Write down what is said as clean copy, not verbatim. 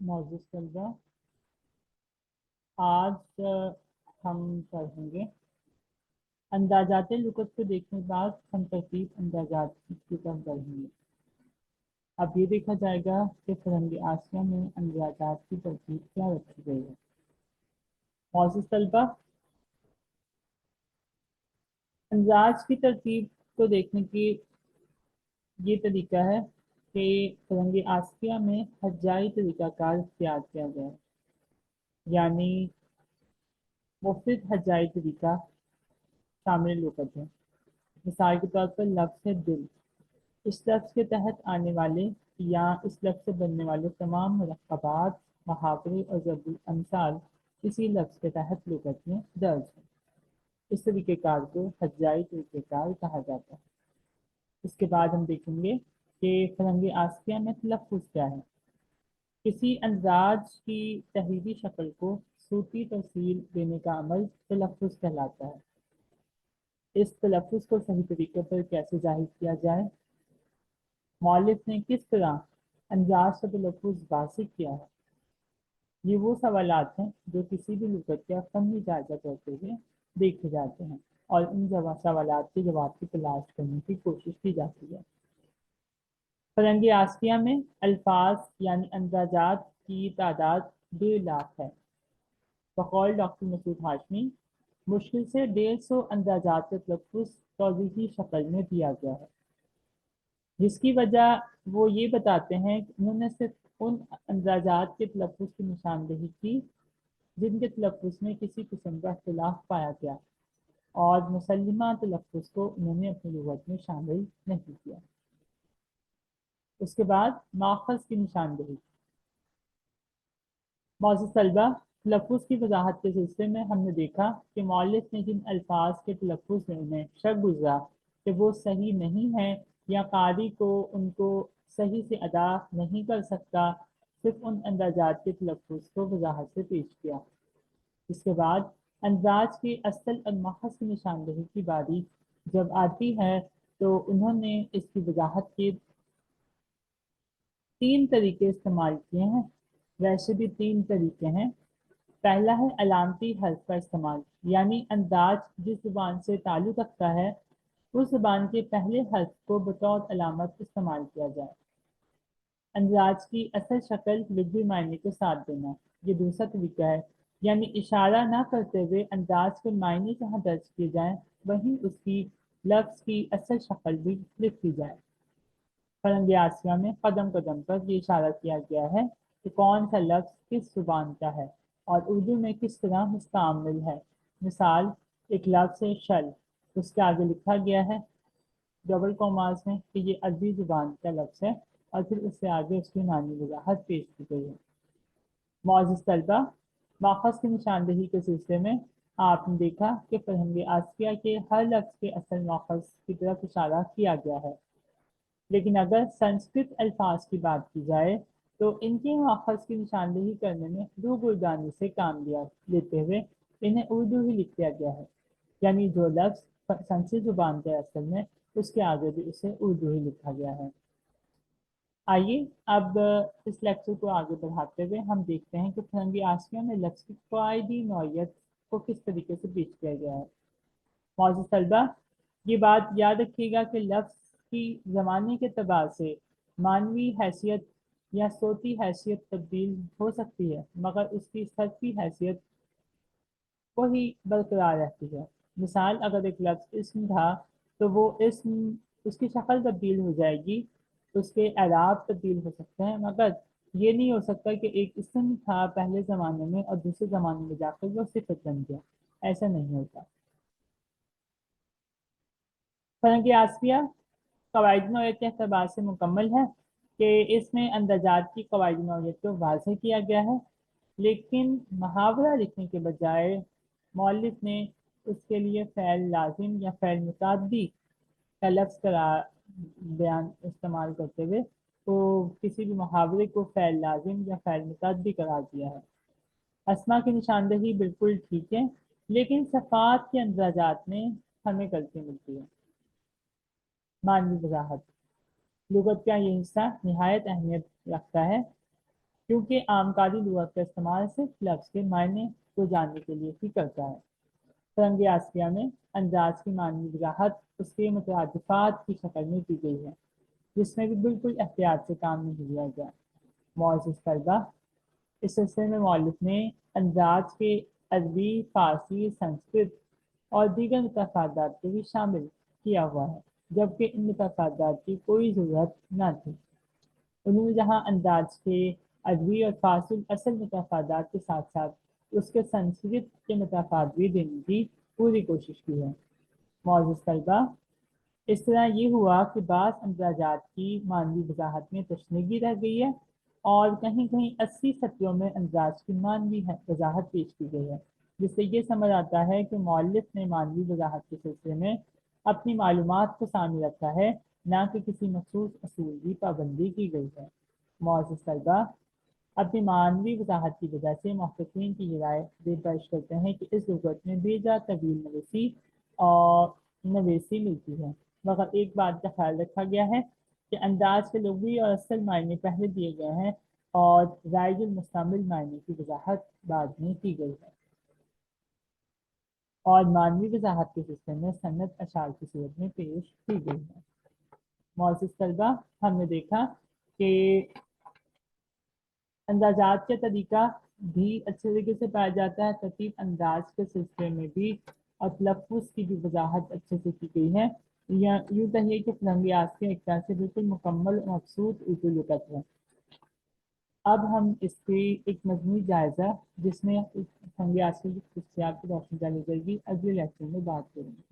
मोअज़्ज़िज़ तलबा, आज हम पढ़ेंगे अंदाज़ात लुग़त को देखने के बाद हम तरतीब अंदाज़ात की तरफ बढ़ेंगे। अब ये देखा जाएगा कि फ़रंग आसिया में अंदाज़ात की तरतीब क्या रखी गई है। मोअज़्ज़िज़ तलबा, अंदाज की तरतीब को देखने की ये तरीका है कि फ़रंग आसिया में हज्जाई तरीक़ाकार इख्तियार किया गया है, यानी मुफ़्रद हज्जाई तरीका शामिल लुग़त है। मिसाल के तौर पर लफ्ज़ है दिल। इस लफ्ज़ के तहत आने वाले या इस लफ्ज़ से बनने वाले तमाम मुरक्कबात, मुहावरे और ज़रूरी अमसाल इसी लफ्ज़ के तहत लुग़त में दर्ज है। इस तरीक़ेकार को हज्जाई तरीक़ेकार कहा जाता है। इसके बाद हम देखेंगे कि फ़रंग आसिया में तलफ़्फ़ुज़ क्या है। किसी अंदाज की तहरीरी शक्ल को सूती तफसील देने का अमल तलफ़्फ़ुज़ कहलाता है। इस तलफ़्फ़ुज़ को सही तरीके पर कैसे ज़ाहिर किया जाए, मौलिफ ने किस तरह अंदाज से तलफ़्फ़ुज़ वाज़ेह किया है, ये वो सवालात हैं जो किसी भी लुग़त का फ़नी जायज़ा करते हुए देखे जाते हैं और इन सवालात के जवाब की तलाश करने की कोशिश की जाती है। फ़रंग आसिया में अल्फाज यानी अंदाज़ात की तादाद 1.5 लाख है। बक़ौल डॉक्टर मसूद हाशमी, मुश्किल से 150 अंदाज़ात का तलफ़्फ़ुज़ तौज़ीही शक्ल में दिया गया है, जिसकी वजह वो ये बताते हैं कि उन्होंने सिर्फ उन अंदाज़ात के तलफ़्फ़ुज़ की निशानदेही की जिनके तलफ़्फ़ुज़ में किसी किस्म का इख्तिलाफ़ पाया गया और मुसल्लिमा तलफ़्फ़ुज़ को उन्होंने अपनी लुग़त में शामिल नहीं किया। उसके बाद माख़ज़ की निशानदेही। मौजूद तलबा, तलफ़्फ़ुज़ की वजाहत के सिलसिले में हमने देखा कि मौलिफ ने जिन अल्फाज के तलफ़्फ़ुज़ में उन्हें शक गुज़रा कि वो सही नहीं है या कारी को उनको सही से अदा नहीं कर सकता, सिर्फ उन अंदाज़ात के तलफ़्फ़ुज़ को वजाहत से पेश किया। इसके बाद अंदाज की असल और माख़ज़ की निशानदेही की बारी जब आती है तो उन्होंने इसकी वजाहत के 3 तरीके इस्तेमाल किए हैं। वैसे भी 3 तरीके हैं। पहला है अलामती हर्फ का इस्तेमाल, यानी अंदाज जिस ज़ुबान से ताल्लुक़ रखता है उस ज़ुबान के पहले हर्फ को बतौर अलामत इस्तेमाल किया जाए। अंदाज की असल शक्ल लुग़वी मायने के साथ देना, ये दूसरा तरीका है, यानी इशारा ना करते हुए अंदाज के मायने जहाँ दर्ज किए जाएँ वहीं उसकी लफ्ज़ की असल शक्ल भी लिख दी जाए। फ़रंग आसिया में कदम कदम पर ये इशारा किया गया है कि कौन सा लफ्ज़ किस ज़ुबान का है और उर्दू में किस तरह मुस्तआमिल है। मिसाल, एक लफ्ज़ है शल, उसके आगे लिखा गया है डबल कॉमास में कि ये अरबी ज़ुबान का लफ्ज़ है और फिर उससे आगे उसकी मानी वजाहत पेश की गई है। मौजूद तलबा, माख़ज़ की निशानदेही के सिलसिले में आपने देखा कि फ़रंग आसिया के हर लफ्ज़ के असल माख़ज़ की तरफ इशारा किया गया है, लेकिन अगर संस्कृत अल्फाज की बात की जाए तो इनके माखज़ की निशानदेही करने में रूगुर्दानी से काम लिया लेते हुए इन्हें उर्दू ही लिख दिया गया है, यानी जो लफ्ज़ संस्कृत जुबान के असल में उसके आगे भी उसे उर्दू ही लिखा गया है। आइए अब इस लेक्चर को आगे बढ़ाते हुए हम देखते हैं कि फ़रंगी आसिया में लफ्ज़ की क़ायदी नौइयत को किस तरीके से पेश किया गया है। मौजूद तलबा, ये बात याद रखिएगा कि लफ्ज़ की ज़माने के तबार से मानवी हैसियत या सोती हैसियत तब्दील हो सकती है, मगर उसकी सर्फ़ी हैसियत वही बरकरार रहती है। मिसाल, अगर एक लफ्ज़ इस्म था तो वो इस्म उसकी शक्ल तब्दील हो जाएगी, उसके एराब तब्दील हो सकते हैं, मगर ये नहीं हो सकता कि एक इस्म था पहले ज़माने में और दूसरे ज़माने में जाकर वो सिफ़त बन गया। ऐसा नहीं होता। फ़रंग आसिया कवायद नौइयत के एतबार से मुकम्मल है कि इसमें अंदाज़ात की कवायद नौइयत को वाज़ेह किया गया है, लेकिन मुहावरा लिखने के बजाय मौलिफ ने उसके लिए फ़ैल लाज़िम या फ़ैल मुताद्दी का लफ्ज़ करार बयान इस्तेमाल करते हुए तो किसी भी मुहावरे को फ़ैल लाज़िम या फ़ैल मुताद्दी करार दिया है। अस्मा की निशानदेही बिल्कुल ठीक है, लेकिन सफ़ात के अंदाज़ात में हमें गलती मिलती है। मानवी वजाहत, लुग़त का ये हिस्सा निहायत अहमियत रखता है। क्योंकि आमकारी लुगत का इस्तेमाल सिर्फ लफ्ज़ के मायने को जानने के लिए ही करता है। फरंगी आसिया में अंदाज की मानवी वजाहत उसके मुतरादिफात की शक्ल में की गई है, जिसमें भी बिल्कुल एहतियात से काम नहीं लिया गया। मोअज़्ज़िज़ तलबा, इस सिलसिले में मौलिफ ने अंदाज के अरबी, फारसी, संस्कृत और दीगर मुतफ़ादात को भी शामिल किया हुआ है, जबकि इन मुतफ़ादात की कोई ज़रूरत न थी। उन्होंने जहाँ अंदाज के अरबी और फारसी असल मुतफ़ादात के साथ साथ उसके संस्कृत के मुतफ़ाद भी देने की पूरी कोशिश की है। मोअज़्ज़िज़ तलबा, इस तरह ये हुआ कि बाज़ अंदाज़ात की मानवी वजाहत में तशनीगी रह गई है और कहीं कहीं 80 सत्रों में अंदाज की मानवी वजाहत पेश की गई है, जिससे ये समझ आता है कि मौलिफ ने मानवी वजाहत के सिलसिले में अपनी मालूमात को सामने रखा है, न कि किसी मखसूस असूल की पाबंदी की गई है। मोअज़्ज़िज़ तलबा, अपनी मानवी वजाहत की वजह से मुहक्किकीन की ये राय दर्ज करते हैं कि इस लुगत में बेजा तवील नवेसी और नवेसी मिलती है, मगर एक बात का ख्याल रखा गया है कि अंदाज के लुग़वी और असल मायने पहले दिए गए हैं और राइजुल मुस्तमिल मायने की वजाहत बाद में की गई है। और मानवी वजाहत के सिलसिले में सन्नत अशार की सूरत में पेश की गई है। मोअज़्ज़िज़ तलबा, हमने देखा कि अंदाज़ात का तरीका भी अच्छे तरीके से पाया जाता है, तरतीब अंदाज के सिलसिले में भी और तलफ़्फ़ुज़ की भी वजाहत अच्छे से की गई है। या यूँ कहिए कि फरंगी आसिया एक तरह से बिल्कुल मुकम्मल और मकसूद उर्दू लुग़त है। अब हम इसकी एक मज़मूनी जायज़ा जिसमें फरंगी आसिया की खसूसियात की रोशनी डाली जाएगी अगले लेक्चर में बात करेंगे।